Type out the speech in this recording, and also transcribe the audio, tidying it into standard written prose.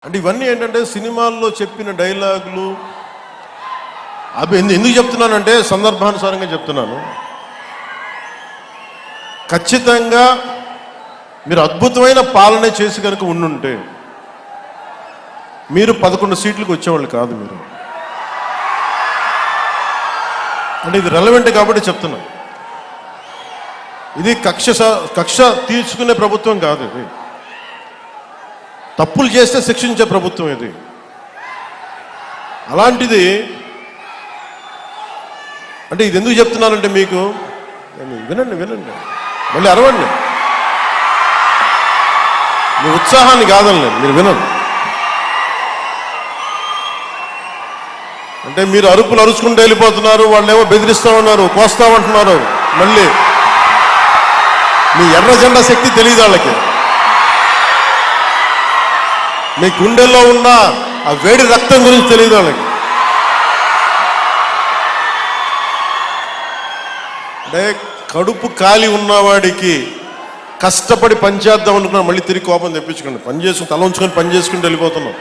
అంటే ఇవన్నీ ఏంటంటే సినిమాల్లో చెప్పిన డైలాగులు. అవి ఎందుకు చెప్తున్నానంటే సందర్భానుసారంగా చెప్తున్నాను. ఖచ్చితంగా మీరు అద్భుతమైన పాలన చేసి కనుక ఉండుంటే మీరు 11 సీట్లకు వచ్చేవాళ్ళు కాదు. మీరు అంటే ఇది రెలవెంట్ కాబట్టి చెప్తున్నా. ఇది కక్ష తీర్చుకునే ప్రభుత్వం కాదు. ఇది తప్పులు చేస్తే శిక్షించే ప్రభుత్వం. ఇది అలాంటిది. అంటే ఇది ఎందుకు చెప్తున్నానంటే మీకు వినండి మళ్ళీ అరవండి. మీ ఉత్సాహాన్ని కాదని మీరు వినండి. అంటే మీరు అరుపులు అరుచుకుంటూ వెళ్ళిపోతున్నారు, వాళ్ళు ఏమో బెదిరిస్తా ఉన్నారు, కోస్తామంటున్నారు. మళ్ళీ మీ ఎర్ర జెండా శక్తి తెలియదు వాళ్ళకి. మీ గుండెల్లో ఉన్న ఆ వేడి రక్తం గురించి తెలియదు వాళ్ళకి. అంటే కడుపు కాలి ఉన్నవాడికి కష్టపడి పనిచేద్దాం అనుకున్నా మళ్ళీ తిరిగి కోపం తెప్పించుకోండి. పని చేసుకుని తల ఉంచుకొని పని చేసుకుంటూ వెళ్ళిపోతున్నాం.